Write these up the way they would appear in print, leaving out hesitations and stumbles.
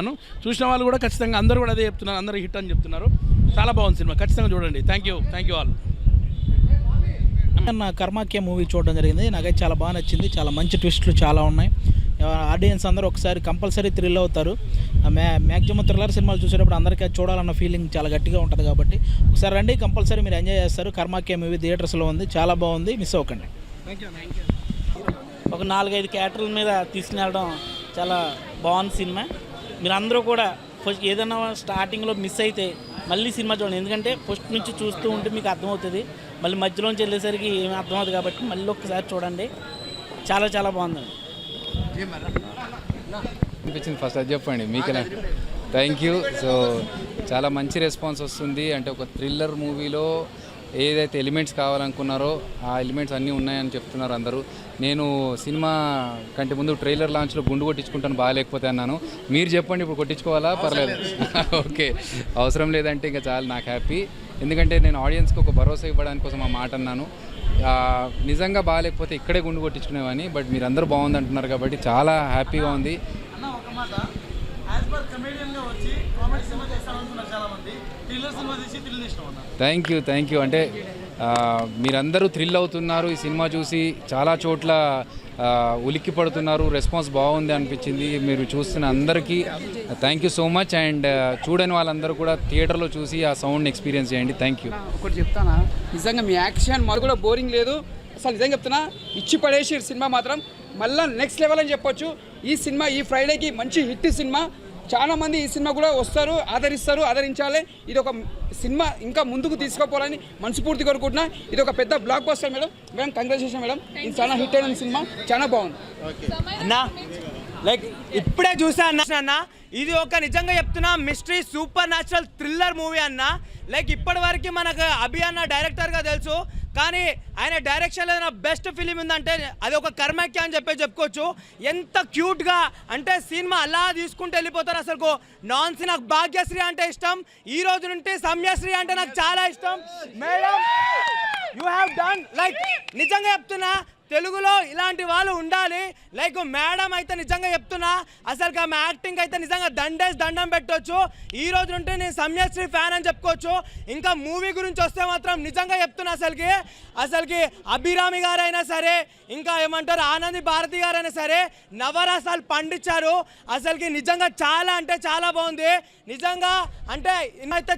చూసిన వాళ్ళు కూడా ఖచ్చితంగా అందరూ కూడా అదే చెప్తున్నారు, అందరూ హిట్ అని చెప్తున్నారు. చాలా బాగుంది సినిమా, ఖచ్చితంగా చూడండి. Thank you all. నా కర్మాఖ్య మూవీ చూడడం జరిగింది. నాకైతే చాలా బాగా నచ్చింది. చాలా మంచి ట్విస్టులు చాలా ఉన్నాయి. ఆడియన్స్ అందరూ ఒకసారి కంపల్సరీ థ్రిల్ అవుతారు. మ్యాక్సిమం థ్రిల్లర్ సినిమాలు చూసేటప్పుడు అందరికీ చూడాలన్న ఫీలింగ్ చాలా గట్టిగా ఉంటుంది కాబట్టి ఒకసారి రండి, కంపల్సరీ మీరు ఎంజాయ్ చేస్తారు. కర్మాఖ్య మూవీ థియేటర్స్లో ఉంది, చాలా బాగుంది, మిస్ అవ్వకండి. ఒక 4-5 క్యారెక్టర్ల మీద తీసుకుని చాలా బాగుంది సినిమా. మీరు అందరూ కూడా ఫస్ట్ ఏదైనా స్టార్టింగ్లో మిస్ అయితే మళ్ళీ సినిమా చూడండి, ఎందుకంటే ఫస్ట్ నుంచి చూస్తూ ఉంటే మీకు అర్థమవుతుంది. మళ్ళీ మధ్యలోంచి వెళ్ళేసరికి ఏమీ అర్థమవుతుంది కాబట్టి మళ్ళీ ఒక్కసారి చూడండి, చాలా చాలా బాగుందండి. అనిపించింది ఫస్ట్ అది చెప్పండి మీకేనా. Thank you. సో చాలా మంచి రెస్పాన్స్ వస్తుంది. అంటే ఒక థ్రిల్లర్ మూవీలో ఏదైతే ఎలిమెంట్స్ కావాలనుకున్నారో ఆ ఎలిమెంట్స్ అన్నీ ఉన్నాయని చెప్తున్నారు అందరూ. నేను సినిమా కంటే ముందు ట్రైలర్ లాంచ్లో గుండు కొట్టించుకుంటాను బాగాలేకపోతే అన్నాను. మీరు చెప్పండి ఇప్పుడు కొట్టించుకోవాలా పర్లేదు? ఓకే, అవసరం లేదంటే ఇంకా చాలా నాకు హ్యాపీ. ఎందుకంటే నేను ఆడియన్స్కి ఒక భరోసా ఇవ్వడానికి కోసం ఆ మాట అన్నాను. నిజంగా బాగాలేకపోతే ఇక్కడే గుండు కొట్టించుకునేవాని, బట్ మీరు అందరూ బాగుంది అంటున్నారు కాబట్టి చాలా హ్యాపీగా ఉంది. Thank you. అంటే మీరందరూ థ్రిల్ అవుతున్నారు ఈ సినిమా చూసి, చాలా చోట్ల ఉలిక్కి పడుతున్నారు, రెస్పాన్స్ బాగుంది అనిపించింది. మీరు చూస్తున్న అందరికీ thank you so much. And చూడని వాళ్ళందరూ కూడా థియేటర్లో చూసి ఆ సౌండ్ని ఎక్స్పీరియన్స్ చేయండి. Thank you. ఒకటి చెప్తానా, నిజంగా మీ యాక్షన్ మాకు కూడా బోరింగ్ లేదు అసలు. నిజంగా చెప్తున్నా, ఇచ్చి పడేసి సినిమా మాత్రం మళ్ళీ నెక్స్ట్ లెవెల్ అని చెప్పొచ్చు. ఈ సినిమా ఈ ఫ్రైడేకి మంచి హిట్ సినిమా. చాలామంది ఈ సినిమా కూడా వస్తారు, ఆదరించాలి. ఇది ఒక సినిమా ఇంకా ముందుకు తీసుకుపోవాలని మనస్ఫూర్తి కోరుకుంటున్నా. ఇది ఒక పెద్ద block buster madam. Congratulation madam, ఇది చాలా హిట్ అయిన సినిమా, చాలా బాగుంది అన్నా. లైక్ ఇప్పుడే చూసా అన్న, ఇది ఒక నిజంగా చెప్తున్నా mystery super natural thriller movie అన్న. లైక్ ఇప్పటి వరకు మనకు అభి అన్న డైరెక్టర్గా తెలుసు, కానీ ఆయన డైరెక్షన్లో ఏదైనా బెస్ట్ ఫిలిం ఉందంటే అది ఒక కర్మాఖ్య అని చెప్పుకోవచ్చు. ఎంత క్యూట్గా అంటే సినిమా అలా తీసుకుంటూ వెళ్ళిపోతారు. అసలు నాన్సీ నాకు భాగ్యశ్రీ అంటే ఇష్టం, ఈ రోజు నుండి సమ్యశ్రీ అంటే నాకు చాలా ఇష్టం. Madam you have done like నిజంగా చెప్తున్నా తెలుగులో ఇలాంటి వాళ్ళు ఉండాలి. లైక్ మేడం అయితే నిజంగా చెప్తున్నా అసలు ఆమె యాక్టింగ్ అయితే నిజంగా దండం పెట్టవచ్చు. ఈ రోజు నుండి నేను సమ్యశ్రీ ఫ్యాన్ అని చెప్పుకోవచ్చు. ఇంకా మూవీ గురించి వస్తే మాత్రం నిజంగా చెప్తున్నా అసలుకి అభిరామి గారైనా సరే, ఇంకా ఏమంటారు ఆనంది భారతి గారైనా సరే నవరసాలు పండించారు. అసలుకి నిజంగా చాలా అంటే చాలా బాగుంది. నిజంగా అంటే ఇమైతే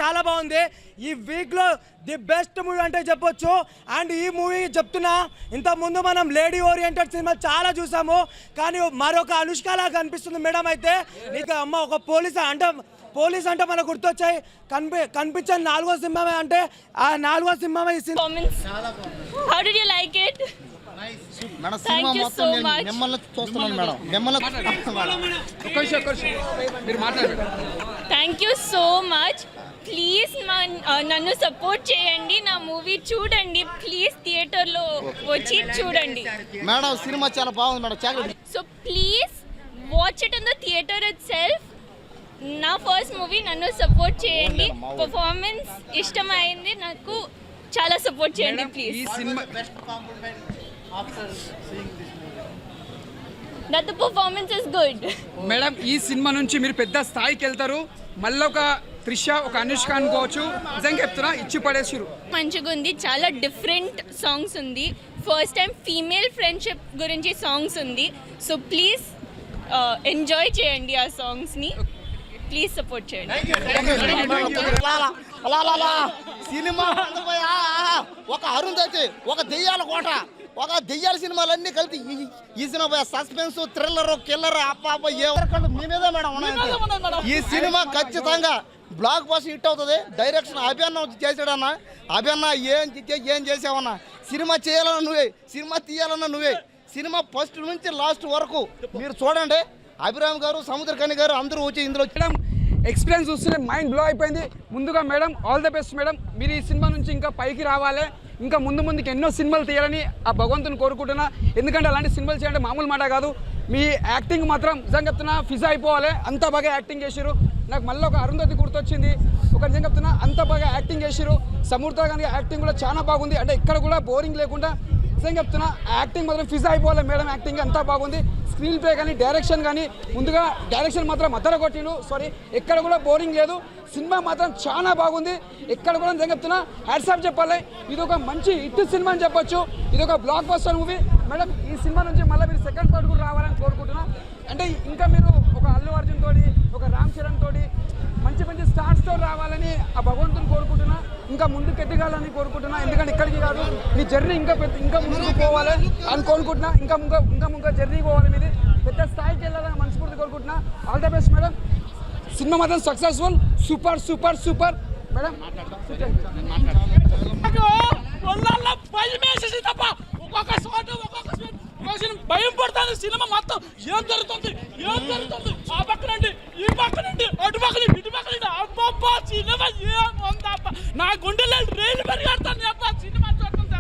చాలా బాగుంది. ఈ వీక్లో ది బెస్ట్ మూవీ అంటే చెప్పొచ్చు. అండ్ ఈ మూవీ చెప్తున్నా, ఇంతకుముందు మనం లేడీ ఓరియంటెడ్ సినిమా చాలా చూసాము, కానీ మరొక అనుష్కలా కనిపిస్తుంది మేడం అయితే. నీకు అమ్మ ఒక పోలీస్ అంటే మనకు గుర్తొచ్చాయి, కనిపించని 4వ సింహమే అంటే ఆ 4వ సింహమే ఈ cinema. How did you like it? Madam cinema మొత్తం మిమ్మల్ని చూస్తున్నాను మేడం, మీరు మాట్లాడండి. Thank you so much. Please నన్ను సపోర్ట్ చేయండి, నా మూవీ చూడండి ప్లీజ్, థియేటర్లో వచ్చి చూడండి మేడం. సినిమా చాలా బాగుంది madam. So please watch it in the theatre it self. నా ఫస్ట్ మూవీ, నన్ను సపోర్ట్ చేయండి. పర్ఫార్మెన్స్ ఇష్టమైంది నాకు, చాలా సపోర్ట్ చేయండి ప్లీజ్. ఈ cinema that the performance is good madam. ఈ సినిమా నుంచి మీరు పెద్ద స్థాయికి వెళ్తారు. మళ్ళీ ఒక త్రిష, ఒక అనుష్క అనుకోవచ్చు. నిజంగా చెప్తున్నా, ఇచ్చి పడేసిరు. మంచిగా ఉంది, చాలా డిఫరెంట్ సాంగ్స్ ఉంది. ఫస్ట్ టైం ఫీమేల్ ఫ్రెండ్షిప్ గురించి సాంగ్స్ ఉంది. సో ప్లీజ్ ఎంజాయ్ చేయండి ఆ సాంగ్స్ని, ప్లీజ్ సపోర్ట్ చేయండి. సినిమా ఒక అరుంధతి, ఒక దెయ్యాల కోట, ఒక దెయ్యాల సినిమాలన్నీ కలిపి ఈ సినిమా సస్పెన్స్, థ్రిల్లర్, కిల్లర్, అప్ప ఎవరికంటే మీ మీద మేడం. ఈ సినిమా ఖచ్చితంగా బ్లాక్ బస్టర్ హిట్ అవుతుంది. డైరెక్షన్ అభియన్న చేసాడన్నా. అభియన్న ఏం చేసావన్నా? సినిమా చేయాలన్నా నువ్వే, సినిమా తీయాలన్నా నువ్వే. సినిమా ఫస్ట్ నుంచి లాస్ట్ వరకు మీరు చూడండి. అభిరామ్ గారు, సముద్రకని గారు అందరూ వచ్చి ఇందులో ఎక్స్పీరియన్స్ చూస్తుంటే మైండ్ బ్లో అయిపోయింది. ముందుగా madam all the best madam. మీరు ఈ సినిమా నుంచి ఇంకా పైకి రావాలి, ఇంకా ముందుకు ఎన్నో సినిమాలు తీయాలని ఆ భగవంతుని కోరుకుంటున్నా. ఎందుకంటే అలాంటి సినిమాలు చేయాలంటే మామూలు మాట కాదు. మీ యాక్టింగ్ మాత్రం నిజంగా చెప్తున్నా ఫిజా అయిపోవాలి, అంత బాగా యాక్టింగ్ చేసిరు. నాకు మళ్ళీ ఒక అరుంధతి గుర్తొచ్చింది. ఒక నిజంగా చెప్తున్నా అంత బాగా యాక్టింగ్ చేసిరు. సముద్ర గారి యాక్టింగ్ కూడా చాలా బాగుంది. అంటే ఇక్కడ కూడా బోరింగ్ లేకుండా నిజంగా చెప్తున్నా యాక్టింగ్ మాత్రం ఫిజ్ అయిపోవాలి మేడం. యాక్టింగ్ అంతా బాగుంది, స్క్రీన్ ప్లే కానీ డైరెక్షన్ కానీ, ముందుగా డైరెక్షన్ మాత్రం మద్దర కొట్టిండు. సారీ, ఎక్కడ కూడా బోరింగ్ లేదు. సినిమా మాత్రం చాలా బాగుంది. ఎక్కడ కూడా నిజంగా చెప్తున్నా హ్యాట్స్ ఆఫ్ చెప్పాలి. ఇది ఒక మంచి హిట్ సినిమా అని చెప్పొచ్చు. ఇది ఒక బ్లాక్ బస్టర్ మూవీ మేడం. ఈ సినిమా నుంచి మళ్ళీ మీరు సెకండ్ పార్ట్ కూడా రావాలని కోరుకుంటున్నా. అంటే ఇంకా మీరు ఒక అల్లు అర్జున్ తోటి, ఒక రామ్ చరణ్ తోటి మంచి మంచి స్టార్స్తో రావాలని ఆ భగవంతుని కోరుకుంటున్నా. ఇంకా ముందుకు ఎదగాలని కోరుకుంటున్నా. ఎందుకంటే ఇక్కడికి కాదు, మీ జర్నీ ఇంకా ముందుకు పోవాలి అని కోరుకుంటున్నా. ఇంకా జర్నీ పోవాలి, మీది పెద్ద స్థాయికి వెళ్ళాలని మనస్ఫూర్తి కోరుకుంటున్నా. All the best madam. Cinema మాత్రం successful, super super super madam. భయం పడుతుంది సినిమా మొత్తం. ఏం జరుగుతుంది ఆ పక్కనండి, ఈ పక్కనండి, అటు పక్కన ఇటు పక్కనండి. అబ్బా సినిమా ఏముందబ్బా, నా గుండెలో రైలు పరిగెడతాను అబ్బా సినిమా చూస్తుందా.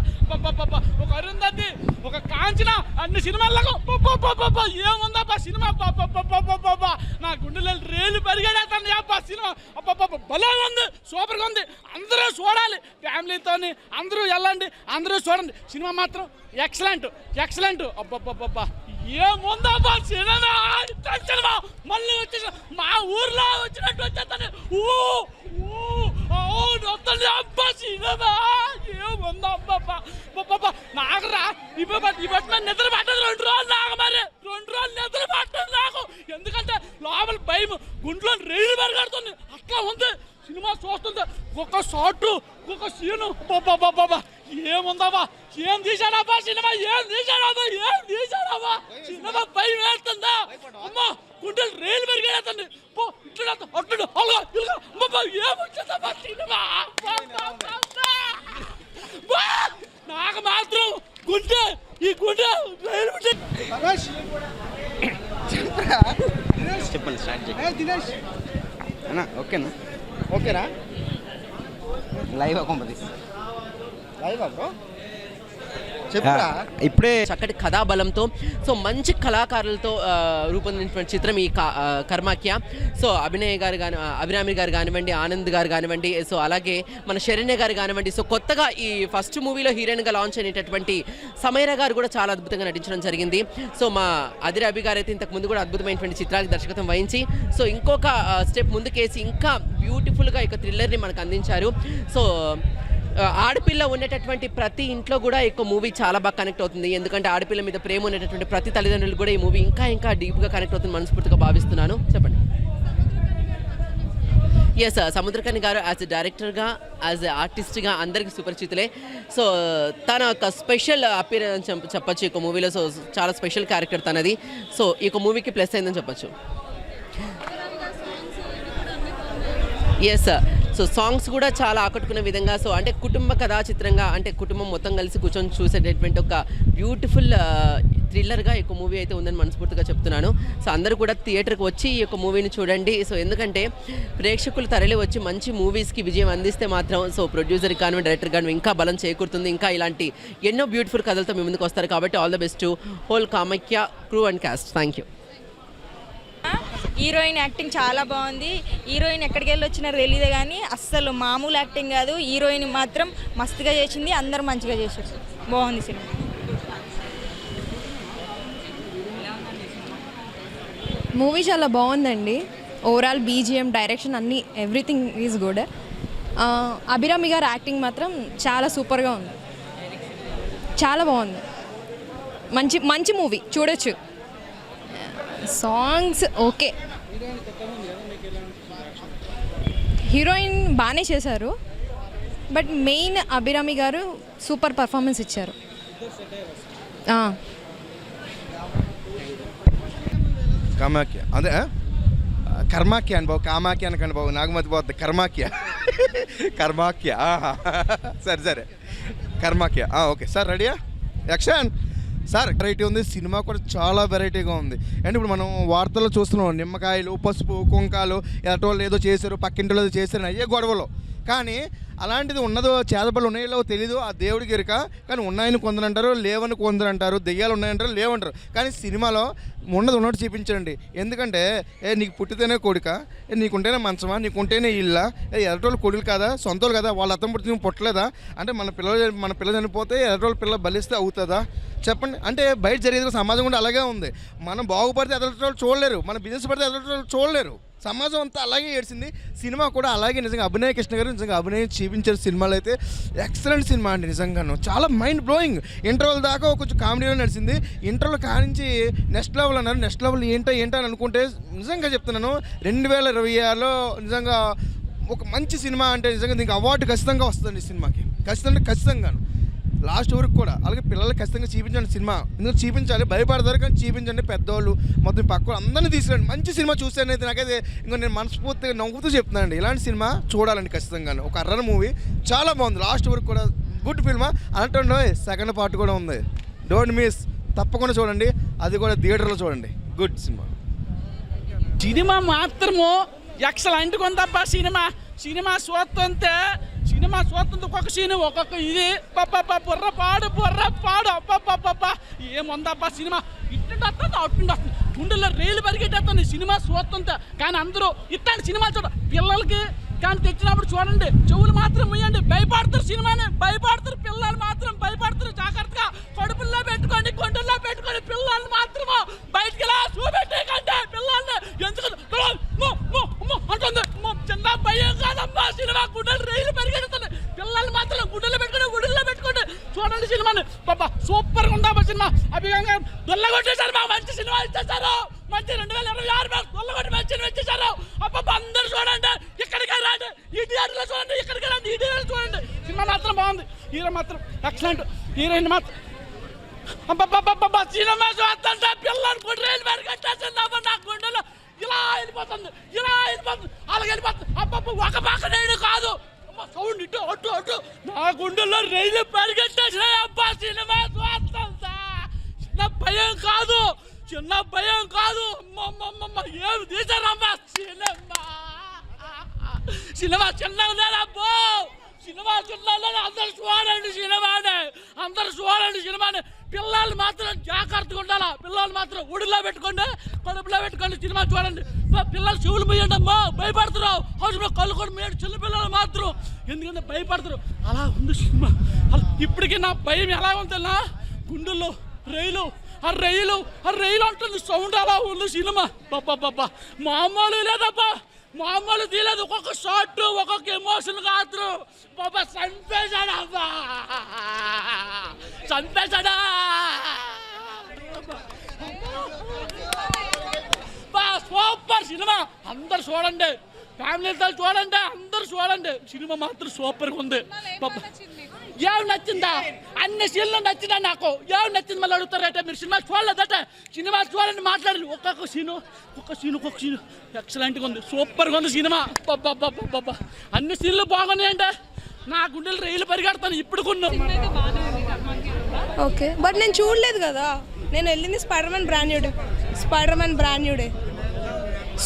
ఒక అరుంధతి, ఒక కాంచన, అన్ని సినిమాలకు ఏముందబ్బా సినిమా. నా గుండెలో రేలు పరిగెడతాను అబ్బా సినిమా. అబ్బా భలే ఉంది, సూపర్గా ఉంది. అందరూ చూడాలి, ఫ్యామిలీతో అందరూ వెళ్ళండి, అందరూ చూడండి. సినిమా మాత్రం ఎక్సలెంట్. అబ్బా ఏముందబ్బా సినిమా. సినిమా మళ్ళీ వచ్చేసి మా ఊర్లో వచ్చినట్టు వచ్చేస్తాను. వస్తుంది అబ్బా సినిమా. ఏముందబ్బా నాకు రా ఇప్పటి నిద్ర పట్టదు 2 రోజులు నాకు. మరి 2 రోజులు నిద్ర పట్టదు నాకు. ఎందుకంటే లోపల భయం, గుంట్లో రైలు పరిగెడుతుంది. అట్లా ఉంది సినిమా చూస్తుంది. ఒక షాట్, ఒక సీను. బాబా ఏముందబ్బా, ఏం తీశాడబ్బా సినిమా, ఏం తీశాడబ్బా సినిమా. భయం వేస్తుందా అమ్మా, గుంటలు రైలు పెరిగేస్తుంది. అట్లు ఏమొచ్చిందబ్బా సినిమా. నాకు మాత్రం ఈ గుండె రైలు చెప్పండి, స్టార్ట్ చేయండి అన్నా. ఓకేనా లైవ్ అకోంపతి లైవ్ బ్రో. ఇప్పుడే చక్కటి కథాబలంతో, సో మంచి కళాకారులతో రూపొందించిన చిత్రం ఈ కర్మాఖ్య. సో అభిరామి గారు కానివ్వండి, ఆనంద్ గారు కానివ్వండి, సో అలాగే మన శరణ్య గారు కానివ్వండి. సో కొత్తగా ఈ ఫస్ట్ మూవీలో హీరోయిన్గా లాంచ్ అయినటువంటి సమైరా గారు కూడా చాలా అద్భుతంగా నటించడం జరిగింది. సో మా అభిరామి గారు అయితే ఇంతకు ముందు కూడా అద్భుతమైనటువంటి చిత్రాలకు దర్శకత్వం వహించి, సో ఇంకొక స్టెప్ ముందుకేసి ఇంకా బ్యూటిఫుల్గా ఇక థ్రిల్లర్ని మనకు అందించారు. సో ఆడపిల్ల ఉండేటటువంటి ప్రతి ఇంట్లో కూడా ఎక్కువ మూవీ చాలా బాగా కనెక్ట్ అవుతుంది. ఎందుకంటే ఆడపిల్ల మీద ప్రేమ ఉండేటటువంటి ప్రతి తల్లిదండ్రులు కూడా ఈ మూవీ ఇంకా డీప్గా కనెక్ట్ అవుతుంది మనస్ఫూర్తిగా భావిస్తున్నాను. చెప్పండి. ఎస్, సముద్రకని గారు యాజ్ ఎ డైరెక్టర్గా, యాజ్ ఎ ఆర్టిస్ట్గా అందరికీ సుపరిచితులే. సో తన ఒక స్పెషల్ అపీరెన్స్ చెప్పచ్చు ఈ మూవీలో. సో చాలా స్పెషల్ క్యారెక్టర్ తనది. సో ఈ మూవీకి ప్లస్ అయిందని చెప్పచ్చు. ఎస్, సో సాంగ్స్ కూడా చాలా ఆకట్టుకునే విధంగా, సో అంటే కుటుంబ కథా చిత్రంగా, అంటే కుటుంబం మొత్తం కలిసి కూర్చొని చూసేటటువంటి ఒక బ్యూటిఫుల్ థ్రిల్లర్గా ఈ మూవీ అయితే ఉందని మనస్ఫూర్తిగా చెప్తున్నాను. సో అందరూ కూడా థియేటర్కి వచ్చి ఈ యొక్క మూవీని చూడండి. సో ఎందుకంటే ప్రేక్షకులు తరలి వచ్చి మంచి మూవీస్కి విజయం అందిస్తే మాత్రం సో ప్రొడ్యూసర్ కానీ డైరెక్టర్ కానీ ఇంకా బలం చేకూరుతుంది. ఇంకా ఇలాంటి ఎన్నో బ్యూటిఫుల్ కథలతో మీ ముందుకు వస్తారు. కాబట్టి all the best to whole Kamakhya crew and cost. Thank you. Heroine acting చాలా బాగుంది. హీరోయిన్ ఎక్కడికి వెళ్ళి వచ్చినా తెలియదే కానీ అస్సలు మామూలు యాక్టింగ్ కాదు. హీరోయిన్ మాత్రం మస్తుగా చేసింది, అందరూ మంచిగా చేశారు. బాగుంది సినిమా. మూవీ చాలా బాగుందండి. ఓవరాల్ బీజిఎం, డైరెక్షన్ అన్నీ ఎవ్రీథింగ్ ఈజ్ గుడ్. అభిరామి గారు యాక్టింగ్ మాత్రం చాలా సూపర్గా ఉంది, చాలా బాగుంది. మంచి మూవీ చూడొచ్చు. సాంగ్స్ ఓకే, హీరోయిన్ బాగానే చేశారు, బట్ మెయిన్ అభిరామి గారు సూపర్ పర్ఫార్మెన్స్ ఇచ్చారు. కామాఖ్య అదే కర్మాఖ్య అని బాబు, కామాఖ్య అనకండి బాబు, నాకు మధ్య పోతుంది. కర్మాఖ్య సరే కర్మాఖ్య. ఓకే సార్, రెడీయా? Action sir. వెరైటీ ఉంది, సినిమా కూడా చాలా వెరైటీగా ఉంది. అండ్ ఇప్పుడు మనం వార్తల్లో చూస్తున్నాం, నిమ్మకాయలు, పసుపు, కుంకాలు, ఎటోళ్ళు ఏదో చేశారు, పక్కింటిలో ఏదో చేశారు, అయ్యే గొడవలు. కానీ అలాంటిది ఉన్నదో చేతబడులు ఉన్నాయో తెలీదు, ఆ దేవుడికి ఎరుక. కానీ ఉన్నాయని కొందరు అంటారు, లేవని కొందరు అంటారు, దెయ్యాలు ఉన్నాయంటారు, లేవంటారు. కానీ సినిమాలో ఉన్నట్టు చూపించండి. ఎందుకంటే నీకు పుట్టితేనే కొడుక, నీకుంటేనే మంచమా, నీకుంటేనే ఇల్లా, ఎర్రటోళ్ళు కొడుకులు కదా, సొంతోళ్ళు కదా, వాళ్ళ అర్థం పుట్టి నువ్వు పుట్టలేదా? అంటే మన పిల్లలు చనిపోతే ఎర్రటోళ్ళు పిల్లలు బలిస్తే అవుతుందా చెప్పండి? అంటే బయట జరిగేది సమాజం కూడా అలాగే ఉంది. మనం బాగుపడితే ఎర్రటోళ్ళు చూడలేరు, మన బిజినెస్ పడితే ఎర్రటోళ్ళు చూడలేరు. సమాజం అంతా అలాగే ఏడ్చింది. సినిమా కూడా అలాగే నిజంగా అభినయ్ కృష్ణ గారు నిజంగా అభినయం చూపించారు. సినిమాలో అయితే ఎక్సలెంట్ సినిమా అండి, నిజంగాను చాలా మైండ్ బ్లోయింగ్. ఇంటర్వల్ దాకా కొంచెం కామెడీలో నడిచింది, ఇంటర్వల్ కానించి నెక్స్ట్ లెవెల్ అన్నారు. నెక్స్ట్ లెవెల్ ఏంటో అని అనుకుంటే నిజంగా చెప్తున్నాను 2026లో నిజంగా ఒక మంచి సినిమా అంటే నిజంగా దీనికి అవార్డు ఖచ్చితంగా వస్తుందండి ఈ సినిమాకి, ఖచ్చితంగాను లాస్ట్ వరకు కూడా. అలాగే పిల్లలకి ఖచ్చితంగా చూపించండి సినిమా, ఎందుకంటే చూపించాలి, భయపడతారు కానీ చూపించండి. పెద్దవాళ్ళు మొత్తం పక్క అందరినీ తీసుకురండి, మంచి సినిమా చూసానైతే నాకైతే ఇంకా నేను మనస్ఫూర్తిగా నవ్వుతూ చెప్తున్నానండి, ఇలాంటి సినిమా చూడాలండి ఖచ్చితంగా. ఒక అర్రర్ మూవీ చాలా బాగుంది, లాస్ట్ వరకు కూడా గుడ్ ఫిల్మ్. అలాంటి సెకండ్ పార్ట్ కూడా ఉంది, డోంట్ మిస్, తప్పకుండా చూడండి, అది కూడా థియేటర్లో చూడండి, గుడ్ సినిమా. సినిమా మాత్రము ఎక్సలెంట్గా ఉందబ్బా. సినిమా చూస్తుంటే ఒక్కొక్క సీను ఒక్కొక్క ఇది బుర్ర పాడు అబ్బా ఏముందబ్బా సినిమా. ఇట్టుండి వస్తుంది అట్టుండి వస్తుంది, గుండెల్లో రైలు పరిగెట్టేస్తుంది సినిమా చూస్తుంటే. కానీ అందరూ ఇట్లాంటి సినిమా చూడ పిల్లలకి కానీ తెచ్చినప్పుడు చూడండి, చెవులు మాత్రం ముయ్యండి, భయపడతారు సినిమాని, భయపడతారు పిల్లలు మాత్రం భయపడతారు. జాగ్రత్తగా కడుపుల్లో పెట్టుకోండి, గుండెల్లో పెట్టుకోండి, పిల్లల్ని మాత్రము బయటికి ఇలా చూపెట్టే కంటే పిల్లల్ని ఎందుకు అంటుంది. చిన్న భయం కాదమ్మా సినిమా, గుండెలు రైలు పరిగెడుతుంది, పిల్లల్ని మాత్రం గుండెల్లో పెట్టుకోండి చూడండి సినిమాని. బాబా సూపర్గా ఉందా సినిమా. అభిగంగా దొల్లగొట్టేశారు, మాకు మంచి సినిమా ఇచ్చేసారు, మంచి 2026 మాకు దొల్లగొట్టి మంచి సినిమా ఇచ్చేసారు. అబ్బా అందరూ చూడండి, ఇక్కడికే రండి, ఈ థియేటర్లో చూడండి, ఇక్కడికే రండి, ఈ థియేటర్లో చూడండి. సినిమా మాత్రం బాగుంది, హీరో మాత్రం ఎక్సలెంట్, హీరోయిన్ మాత్రం అబ్బా సినిమా చూస్తుంటే పిల్లలు గుండెలు పరిగెట్టేసిందమ్మా, నా గుండెలో ఇలా వెళ్ళిపోతుంది అలాగే వెళ్ళిపోతుంది. అబ్బా ఒక పక్క నేను కాదు సౌండ్ ఇటు అటు నా గుండెల్లో రైలు పరిగెట్టేసినాయి. అబ్బా సినిమా చూస్తుందా, చిన్న భయం కాదు అమ్మమ్మ ఏమి తీసారమ్మా సినిమా చిన్నబ్బో, సినిమా చిన్న అందరు చూడండి సినిమాని. పిల్లలు మాత్రం జాగ్రత్తగా ఉండాలా, పిల్లలు మాత్రం ఒడిలో పెట్టుకోండి, కడుపులో పెట్టుకోండి, సినిమా చూడండి. పిల్లలు చెవులు పోయండి అమ్మా, భయపడుతున్నారు హౌస్లో కళ్ళు కూడా మేడు, చిన్న పిల్లలు మాత్రం ఎందుకంటే భయపడతారు. అలా ఉంది సినిమా. ఇప్పటికీ నా భయం ఎలా ఉందన్నా, గుండెల్లో రైలు అంటుంది, సౌండ్ అలా ఉంది సినిమా. బాబా మామూలు లేదబ్బా, మామూలు తీయలేదు. ఒక్కొక్క షాట్ ఒక్కొక్క ఎమోషన్ కాదు బాబా, చంపేశాడా సూపర్ సినిమా. అందరు చూడండి, ఫ్యామిలీతో చూడండి, అందరు చూడండి, సినిమా మాత్రం సూపర్గా ఉంది. ఏమి నచ్చిందా? అన్ని సీన్లు నచ్చిందా నాకు? ఏమి నచ్చింది మళ్ళీ అడుగుతారట, మీరు సినిమా చూడలేదట? సినిమా చూడండి, మాట్లాడండి, ఒక్కొక్క సీను ఎక్సలెంట్గా ఉంది, సూపర్గా ఉంది సినిమా. బాబా అన్ని సీన్లు బాగున్నాయంటే నా గుండెలు రైలు పరిగెడతాను ఇప్పుడు కొన్నా. ఓకే, బట్ నేను చూడలేదు కదా, నేను వెళ్ళింది Spider Man brand new day.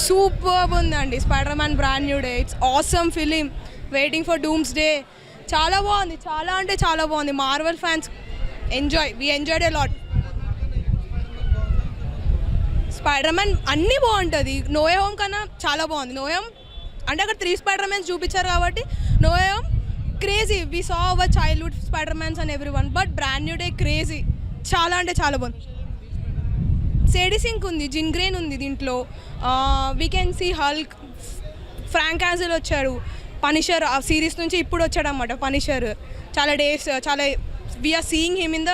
Super ఉందండి Spider Man brand new day. It's awesome film, waiting for doomsday. చాలా బాగుంది, చాలా అంటే చాలా బాగుంది. Marvel fans we enjoyed a lot. Spider Man అన్నీ బాగుంటుంది, నో వే హోమ్ కన్నా చాలా బాగుంది. నో వే హోమ్ అంటే అక్కడ 3 స్పైడర్ మ్యాన్స్ చూపించారు కాబట్టి no way home crazy, we saw our childhood Spidermans and everyone, but brand new day crazy, చాలా అంటే చాలా బాగుంది. సేడీ సింక్ ఉంది, జిన్ గ్రేన్ ఉంది దీంట్లో, we can see Hulk, Frank Castle వచ్చాడు, పనిషర్ ఆ సిరీస్ నుంచి ఇప్పుడు వచ్చాడు అన్నమాట పనిషర్. చాలా we're seeing him in the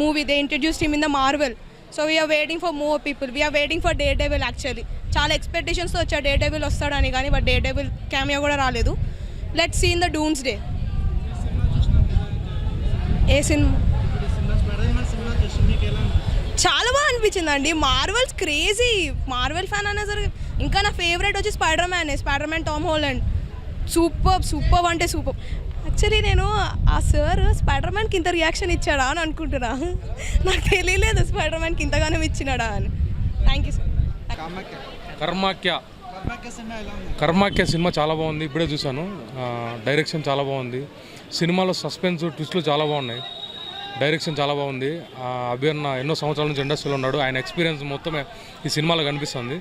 movie, they introduced him in the Marvel. So we're waiting for more people, we're waiting for Daredevil. Actually చాలా ఎక్స్పెక్టేషన్స్తో వచ్చాడు డే డెవిల్ వస్తాడని, కానీ బట్ డే డెవిల్ క్యామియో కూడా రాలేదు. Let's see in the Doomsday. ఏ cinema చాలా బాగా అనిపించింది అండి. మార్వెల్స్ క్రేజీ, మార్వెల్ ఫ్యాన్ అనేసరికి ఇంకా నా ఫేవరెట్ వచ్చి Spiderman Tom Holland. Super అంటే సూపర్. యాక్చువల్లీ నేను ఆ సార్ స్పైడర్ మ్యాన్కి ఇంత రియాక్షన్ ఇచ్చాడా అని అనుకుంటున్నా, నాకు తెలియలేదు స్పైడర్ మ్యాన్కి ఇంతగానో ఇచ్చినాడా అని. Thank you sir. కర్మాక్య కర్మాఖ్య సినిమా చాలా బాగుంది, ఇప్పుడే చూశాను. డైరెక్షన్ చాలా బాగుంది, సినిమాలో సస్పెన్స్ ట్విస్టులు చాలా బాగున్నాయి, డైరెక్షన్ చాలా బాగుంది. అభి అన్న ఎన్నో సంవత్సరాల నుంచి ఇండస్ట్రీలో ఉన్నాడు, ఆయన ఎక్స్పీరియన్స్ మొత్తమే ఈ సినిమాలో కనిపిస్తుంది.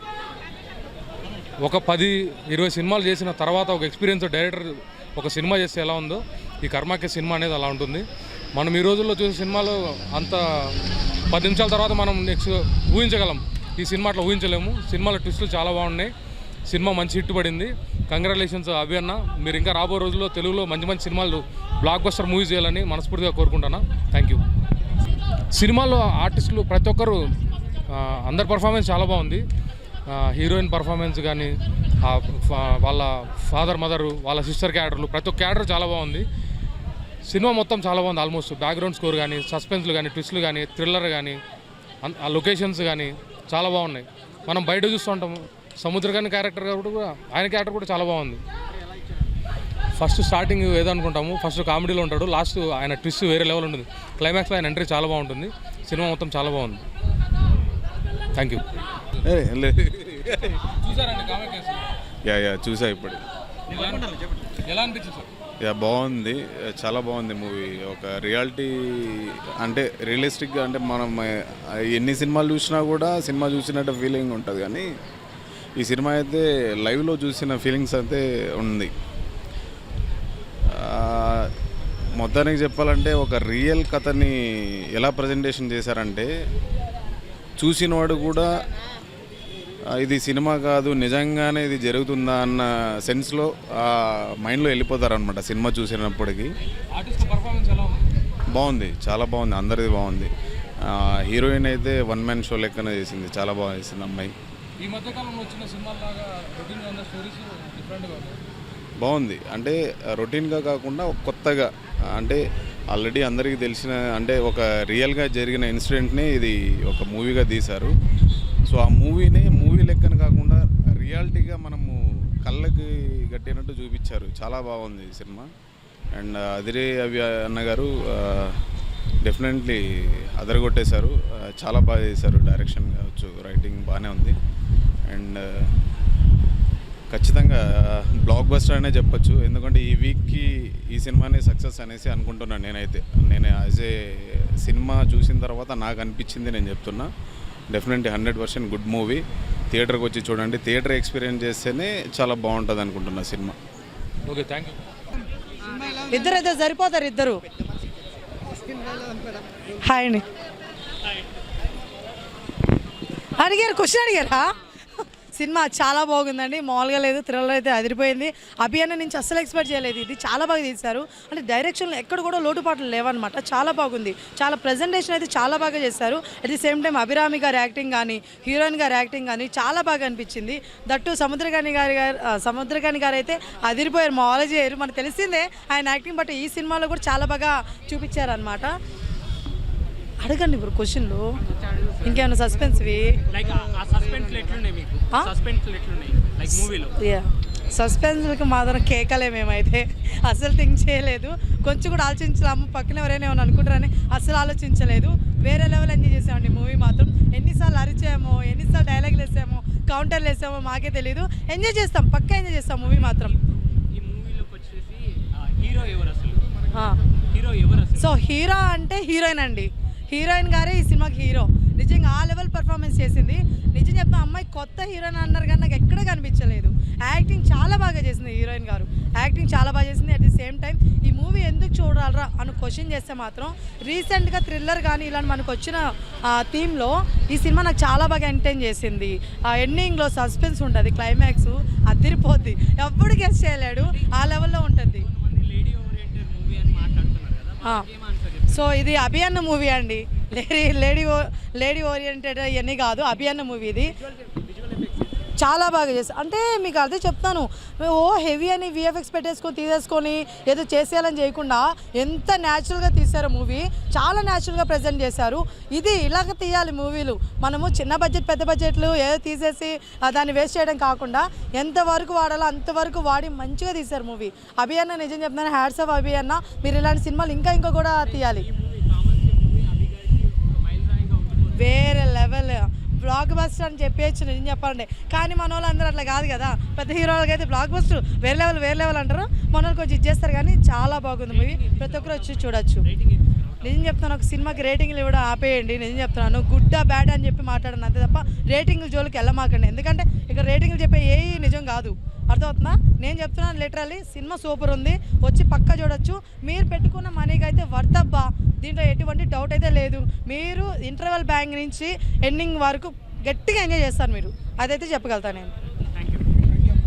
ఒక 10-20 సినిమాలు చేసిన తర్వాత ఒక ఎక్స్పీరియన్స్ డైరెక్టర్ ఒక సినిమా చేస్తే ఎలా ఉందో ఈ కర్మాఖ్య సినిమా అనేది అలా ఉంటుంది. మనం ఈ రోజుల్లో చూసే సినిమాలు అంత 10 నిమిషాల తర్వాత మనం నెక్స్ట్ ఊహించగలం, ఈ సినిమా అట్లా ఊహించలేము. సినిమాలో ట్విస్టులు చాలా బాగున్నాయి, సినిమా మంచి హిట్ పడింది. కంగ్రాచులేషన్స్ అభి అన్న, మీరు ఇంకా రాబోయే రోజుల్లో తెలుగులో మంచి మంచి సినిమాలు బ్లాక్ బస్టర్ మూవీస్ చేయాలని మనస్ఫూర్తిగా కోరుకుంటున్నా. Thank you. సినిమాలో ఆర్టిస్టులు ప్రతి ఒక్కరు అందరి పర్ఫార్మెన్స్ చాలా బాగుంది. హీరోయిన్ పర్ఫార్మెన్స్ కానీ, వాళ్ళ ఫాదర్ మదరు, వాళ్ళ సిస్టర్ క్యారెక్టర్లు, ప్రతి ఒక్క క్యారెక్టర్ చాలా బాగుంది. సినిమా మొత్తం చాలా బాగుంది. ఆల్మోస్ట్ బ్యాక్గ్రౌండ్ స్కోర్ కానీ, సస్పెన్స్లు కానీ, ట్విస్టులు కానీ, థ్రిల్లర్ కానీ, ఆ లొకేషన్స్ కానీ చాలా బాగున్నాయి. మనం బయట చూస్తూ ఉంటాము, సముద్రకాని క్యారెక్టర్ కూడా, ఆయన క్యారెక్టర్ కూడా చాలా బాగుంది. ఫస్ట్ స్టార్టింగ్ ఏదనుకుంటాము, ఫస్ట్ కామెడీలో ఉంటాడు, లాస్ట్ ఆయన ట్విస్ట్ వేరే లెవెల్ ఉంటుంది. క్లైమాక్స్లో ఆయన ఎంట్రీ చాలా బాగుంటుంది. సినిమా మొత్తం చాలా బాగుంది. Thank you. చూసా ఇప్పుడు. ఎలా అనిపించింది? బాగుంది, చాలా బాగుంది మూవీ. ఒక రియాలిటీ అంటే రియలిస్టిక్గా, అంటే మనం ఎన్ని సినిమాలు చూసినా కూడా సినిమా చూసినట్టు ఫీలింగ్ ఉంటుంది, కానీ ఈ సినిమా అయితే లైవ్లో చూసిన ఫీలింగ్స్ అయితే ఉంది. మొత్తానికి చెప్పాలంటే ఒక రియల్ కథని ఎలా ప్రజెంటేషన్ చేశారంటే చూసినవాడు కూడా ఇది సినిమా కాదు, నిజంగానే ఇది జరుగుతుందా అన్న సెన్స్లో మైండ్లో వెళ్ళిపోతారనమాట సినిమా చూసినప్పటికీ. బాగుంది, చాలా బాగుంది, అందరిది బాగుంది. హీరోయిన్ అయితే వన్ మ్యాన్ షో లెక్కన చేసింది, చాలా బాగా చేసింది అమ్మాయి. ఈ మధ్య కాలంలో వచ్చిన సినిమాలాగా రొటీన్గా ఉన్న స్టోరీస్ డిఫరెంట్గా బాగుంది. అంటే రొటీన్గా కాకుండా కొత్తగా, అంటే ఆల్రెడీ అందరికీ తెలిసిన, అంటే ఒక రియల్గా జరిగిన ఇన్సిడెంట్ని ఇది ఒక మూవీగా తీశారు. సో ఆ మూవీని మూవీ లెక్కన కాకుండా రియాలిటీగా మనము కళ్ళకి గట్టినట్టు చూపించారు. చాలా బాగుంది ఈ సినిమా. అండ్ అదిరే అవి అన్నగారు డెఫినెట్లీ అదరగొట్టేశారు, చాలా బాగా చేశారు. డైరెక్షన్ కావచ్చు, రైటింగ్ బాగానే ఉంది. అండ్ ఖచ్చితంగా బ్లాక్ బస్టర్ అనే చెప్పొచ్చు, ఎందుకంటే ఈ వీక్కి ఈ సినిమానే సక్సెస్ అనేసి అనుకుంటున్నాను నేనైతే. నేను యాజ్ ఏ సినిమా చూసిన తర్వాత నాకు అనిపించింది నేను చెప్తున్నా. Definitely 100% good movie. థియేటర్కి వచ్చి చూడండి, థియేటర్ ఎక్స్పీరియన్స్ చేస్తేనే చాలా బాగుంటుంది అనుకుంటున్నా సినిమా. Okay, thank you. ఇద్దరైతే సరిపోతారు, ఇద్దరు. హాయ్ అండి. అడిగారు, క్వశ్చన్ అడిగారా? సినిమా చాలా బాగుందండి, మామూలుగా లేదు, థ్రిల్లర్ అయితే అదిరిపోయింది. అభి అన్న నుంచి అస్సలు ఎక్స్పెక్ట్ చేయలేదు, ఇది చాలా బాగా తీశారు. అంటే డైరెక్షన్లో ఎక్కడ కూడా లోటుపాట్లు లేవన్నమాట, చాలా బాగుంది. చాలా ప్రజెంటేషన్ అయితే చాలా బాగా చేశారు. At the same time Abhirami గారి యాక్టింగ్ కానీ, హీరోయిన్ గారి యాక్టింగ్ కానీ చాలా బాగా అనిపించింది. దట్టు సముద్రకాని గారు అయితే అదిరిపోయారు, మామూలుగా చేయరు. మనకు తెలిసిందే ఆయన యాక్టింగ్, బట్ ఈ సినిమాలో కూడా చాలా బాగా చూపించారనమాట. అడగండి ఇప్పుడు క్వశ్చన్లు, ఇంకేమైనా సస్పెన్స్వి. సస్పెన్స్కి మాత్రం కేకలే, మేమైతే అసలు థింక్ చేయలేదు, కొంచెం కూడా ఆలోచించలేము. పక్కన ఎవరైనా ఏమైనా అనుకుంటారని అసలు ఆలోచించలేదు. వేరే లెవెల్ ఎంజాయ్ చేసామండి మూవీ మాత్రం. ఎన్నిసార్లు అరిచామో, ఎన్నిసార్లు డైలాగులు వేసామో, కౌంటర్లు వేసామో మాకే తెలియదు. ఎంజాయ్ చేస్తాం, పక్కా ఎంజాయ్ చేస్తాం మూవీ మాత్రం. సో హీరో అంటే హీరోయిన్ అండి, హీరోయిన్ గారే ఈ సినిమాకి హీరో. నిజంగా ఆ లెవెల్ పర్ఫార్మెన్స్ చేసింది. నిజం చెప్తా, అమ్మాయి కొత్త హీరోయిన్ అన్నారు కానీ నాకు ఎక్కడ కనిపించలేదు. యాక్టింగ్ చాలా బాగా చేసింది హీరోయిన్ గారు, యాక్టింగ్ చాలా బాగా చేసింది. అట్ ది సేమ్ టైం ఈ మూవీ ఎందుకు చూడాలరా అని క్వశ్చన్ చేస్తే మాత్రం రీసెంట్గా థ్రిల్లర్ కానీ ఇలాంటి మనకు వచ్చిన థీమ్లో ఈ సినిమా నాకు చాలా బాగా ఎంటర్టైన్ చేసింది. ఎండింగ్లో సస్పెన్స్ ఉంటుంది, క్లైమాక్స్ అదిరిపోద్ది, ఎప్పుడు గెస్ చేయలేడు, ఆ లెవెల్లో ఉంటుంది. సో ఇది అభి అన్న మూవీ అండి, లేడీ ఓరియంటెడ్ ఇవన్నీ కాదు, అభి అన్న మూవీ ఇది. చాలా బాగా చేస్తారు. అంటే మీకు అదే చెప్తాను, ఓ హెవీ అని విఎఫ్ఎక్స్ తీసేసుకొని ఏదో చేసేయాలని చేయకుండా ఎంత న్యాచురల్గా తీశారో మూవీ, చాలా న్యాచురల్గా ప్రజెంట్ చేశారు. ఇది ఇలాగ తీయాలి మూవీలు. మనము చిన్న బడ్జెట్ పెద్ద బడ్జెట్లు ఏదో తీసేసి దాన్ని వేస్ట్ చేయడం కాకుండా ఎంతవరకు వాడాలో అంతవరకు వాడి మంచిగా తీశారు మూవీ. అభి అన్న నిజం చెప్తాను, హ్యాట్స్ ఆఫ్ అభి అన్న, మీరు ఇలాంటి సినిమాలు ఇంకా కూడా తీయాలి. వేరే లెవెల్ బ్లాక్ బస్టర్ అని చెప్పేయచ్చు నిజం చెప్పాలంటే. కానీ మన వాళ్ళు అందరూ అట్లా కాదు కదా, పెద్ద హీరోలకి అయితే బ్లాక్ బస్టర్ వేరే లెవెల్ అంటారు, మన వాళ్ళు కొంచెం ఇచ్చేస్తారు. కానీ చాలా బాగుంది మూవీ, ప్రతి ఒక్కరు వచ్చి చూడొచ్చు. నిజం చెప్తాను, ఒక సినిమాకి రేటింగ్లు ఇవ్వడం ఆపేయండి. నిజం చెప్తున్నాను, గుడ్డా బ్యాడ్ అని చెప్పి మాట్లాడను అంతే తప్ప రేటింగ్ల జోలికి వెళ్ళమాకండి. ఎందుకంటే ఇక్కడ రేటింగ్లు చెప్పే ఏ నిజం కాదు, అర్థమవుతుందా? నేను చెప్తున్నాను లిటరల్లీ సినిమా సూపర్ ఉంది, వచ్చి పక్కా చూడొచ్చు. మీరు పెట్టుకున్న మనీకి అయితే వర్తబ్బా, దీంట్లో ఎటువంటి డౌట్ అయితే లేదు. మీరు ఇంటర్వెల్ బ్యాంక్ నుంచి ఎండింగ్ వరకు గట్టిగా ఎంజాయ్ చేస్తారు మీరు, అదైతే చెప్పగలుగుతాను నేను.